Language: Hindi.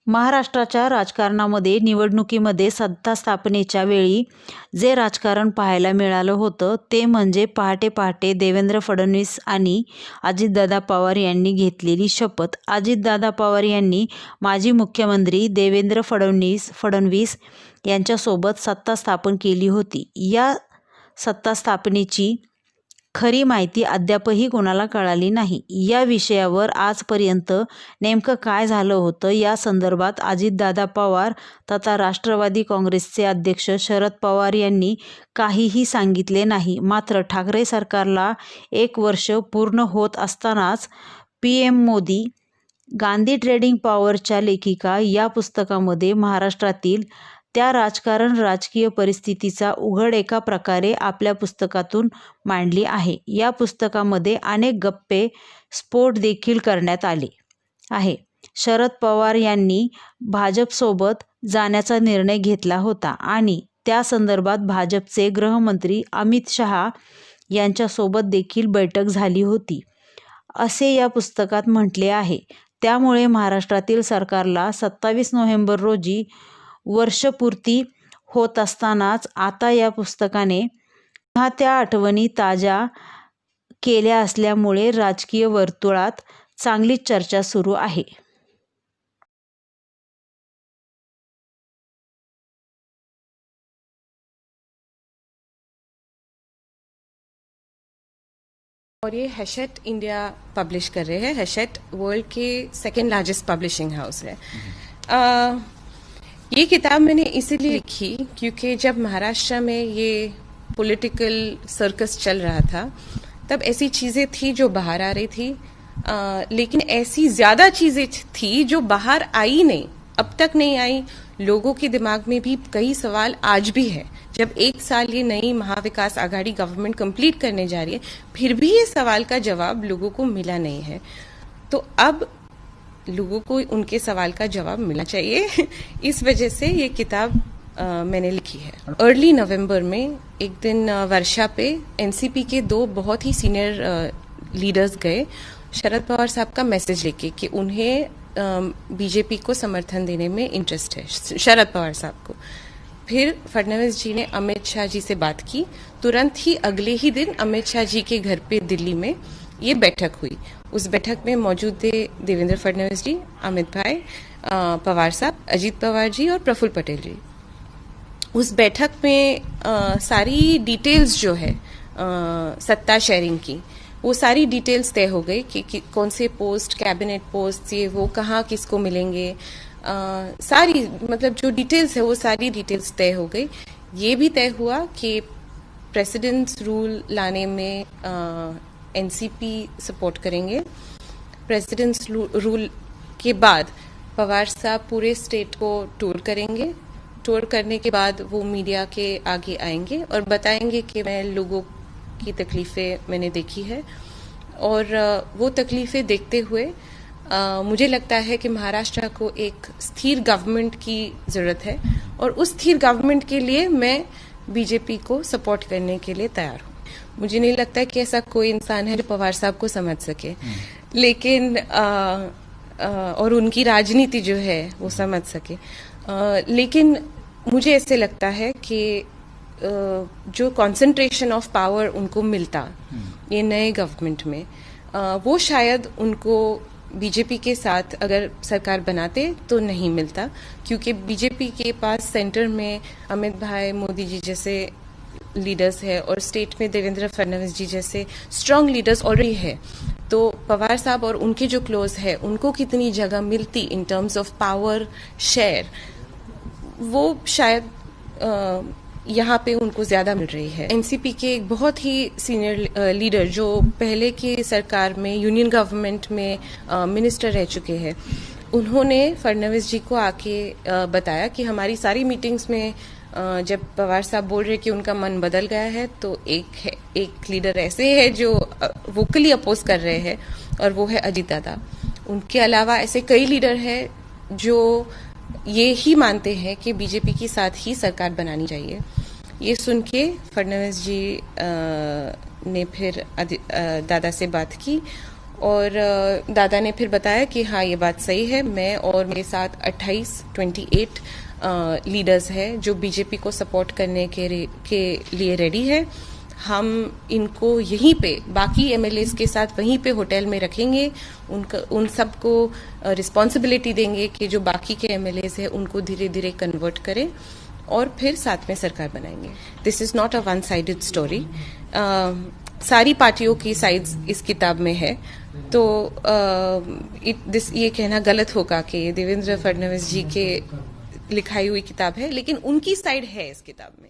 महाराष्ट्राच्या राजकारणामध्ये निवडणुकीमध्ये सत्ता स्थापनेच्या वेळी जे राजकारण पाहायला मिळालं होतं ते म्हणजे पहाटे पहाटे देवेंद्र फडणवीस आणि अजितदादा पवार यांनी घेतलेली शपथ. अजितदादा पवार यांनी माजी मुख्यमंत्री देवेंद्र फडणवीस यांच्यासोबत सत्ता स्थापन केली होती. या सत्ता स्थापनेची खरी माहिती अद्यापही कोणाला कळाली नाही. या विषयावर आजपर्यंत नेमकं काय झालं होतं या संदर्भात अजितदादा पवार तथा राष्ट्रवादी काँग्रेसचे अध्यक्ष शरद पवार यांनी काहीही सांगितले नाही. मात्र ठाकरे सरकारला 1 वर्ष पूर्ण होत असतानाच PM मोदी गांधी ट्रेडिंग पॉवरच्या लेखिका या पुस्तकामध्ये महाराष्ट्रातील त्या राजकीय परिस्थितीचा उघड एका प्रकारे आपल्या पुस्तकातून मांडली आहे. या पुस्तकामध्ये अनेक गप्पे स्फोट देखील करण्यात आले आहे. शरद पवार यांनी भाजपसोबत जाण्याचा निर्णय घेतला होता आणि त्या संदर्भात भाजपचे गृहमंत्री अमित शहा यांच्यासोबत देखील बैठक झाली होती, असे या पुस्तकात म्हटले आहे. त्यामुळे महाराष्ट्रातील सरकारला 27 नोव्हेंबर रोजी वर्षपूर्ती होत असतानाच आता या पुस्तकाने पुन्हा त्या आठवणी ताज्या केल्या असल्यामुळे राजकीय वर्तुळात चांगलीच चर्चा सुरू आहे. और ये हैशेट इंडिया पब्लिश कर रहे हैं. हैशेट वर्ल्ड के 2nd लार्जेस्ट पब्लिशिंग हाउस है. ये किताब मैंने इसीलिए लिखी क्योंकि जब महाराष्ट्र में ये पॉलिटिकल सर्कस चल रहा था तब ऐसी चीजें थी जो बाहर आ रही थी, लेकिन ऐसी ज्यादा चीजें थी जो बाहर आई नहीं, अब तक नहीं आई. लोगों के दिमाग में भी कई सवाल आज भी है. जब 1 साल ये नई महाविकास आघाड़ी गवर्नमेंट कंप्लीट करने जा रही है, फिर भी ये सवाल का जवाब लोगों को मिला नहीं है. तो अब लोगों को उनके सवाल का जवाब मिलना चाहिए. इस वजह से ये किताब मैंने लिखी है. अर्ली नवंबर में एक दिन वर्षा पे एनसीपी के 2 बहुत ही सीनियर लीडर्स गए शरद पवार साहब का मैसेज लेके कि उन्हें बीजेपी को समर्थन देने में इंटरेस्ट है, शरद पवार साहब को. फिर फडणवीस जी ने अमित शाह जी से बात की. तुरंत ही अगले ही दिन अमित शाह जी के घर पे दिल्ली में ये बैठक हुई. उस बैठक में मौजूद थे देवेंद्र फडणवीस जी, अमित भाई पवार साहब, अजीत पवार जी और प्रफुल्ल पटेल जी. उस बैठक में सारी डिटेल्स जो है सत्ता शेयरिंग की, वो सारी डिटेल्स तय हो गई कि कौन से पोस्ट, कैबिनेट पोस्ट, ये वो कहाँ किसको मिलेंगे. सारी मतलब जो डिटेल्स है वो सारी डिटेल्स तय हो गई. ये भी तय हुआ कि प्रेसिडेंट्स रूल लाने में एनसीपी सपोर्ट करेंगे. प्रेसिडेंट्स रूल के बाद पवार साहब पूरे स्टेट को टूर करेंगे. टूर करने के बाद वो मीडिया के आगे आएंगे और बताएंगे कि मैं लोगों की तकलीफ़ें मैंने देखी है. और वो तकलीफ़ें देखते हुए मुझे लगता है कि महाराष्ट्र को एक स्थिर गवर्नमेंट की ज़रूरत है और उस स्थिर गवर्नमेंट के लिए मैं बीजेपी को सपोर्ट करने के लिए तैयार हूँ. मुझे नहीं लगता कि ऐसा कोई इंसान है जो पवार साहब को समझ सके, लेकिन और उनकी राजनीति जो है वो समझ सके. लेकिन मुझे ऐसे लगता है कि जो कंसंट्रेशन ऑफ पावर उनको मिलता ये नए गवर्नमेंट में, वो शायद उनको बीजेपी के साथ अगर सरकार बनाते तो नहीं मिलता, क्योंकि बीजेपी के पास सेंटर में अमित भाई, मोदी जी जैसे लीडर्स है और स्टेट में देवेंद्र फडणवीस जी जैसे स्ट्रांग लीडर्स ऑलरेडी है. तो पवार साहब और उनके जो क्लोज है उनको कितनी जगह मिलती in terms of power share, वो शायद यहाँ पे उनको ज्यादा मिल रही है. एनसीपी के एक बहुत ही सीनियर लीडर जो पहले की सरकार में यूनियन गवर्नमेंट में मिनिस्टर रह चुके हैं, उन्होंने फडणवीस जी को आके बताया कि हमारी सारी मीटिंग्स में जब पवार साहब बोल रहे कि उनका मन बदल गया है, तो एक लीडर ऐसे है जो वोकली अपोज कर रहे हैं और वो है अजीत दादा. उनके अलावा ऐसे कई लीडर हैं जो ये ही मानते हैं कि बीजेपी के साथ ही सरकार बनानी चाहिए. ये सुन के फडणवीस जी ने फिर दादा से बात की और दादा ने फिर बताया कि हाँ ये बात सही है, मैं और मेरे साथ 28 लीडर्स हैं जो बीजेपी को सपोर्ट करने के लिए रेडी है। हम इनको यहीं पे बाकी एमएलएस के साथ वहीं पे होटल में रखेंगे, उन सबको रिस्पॉन्सिबिलिटी देंगे कि जो बाकी के एमएलएस हैं उनको धीरे धीरे कन्वर्ट करें और फिर साथ में सरकार बनाएंगे। This is not a one sided story. सारी पार्टियों की साइड्स इस किताब में है, तो ये कहना गलत होगा कि ये देवेंद्र फडणवीस जी के लिखाई हुई किताब है, लेकिन उनकी साइड है इस किताब में।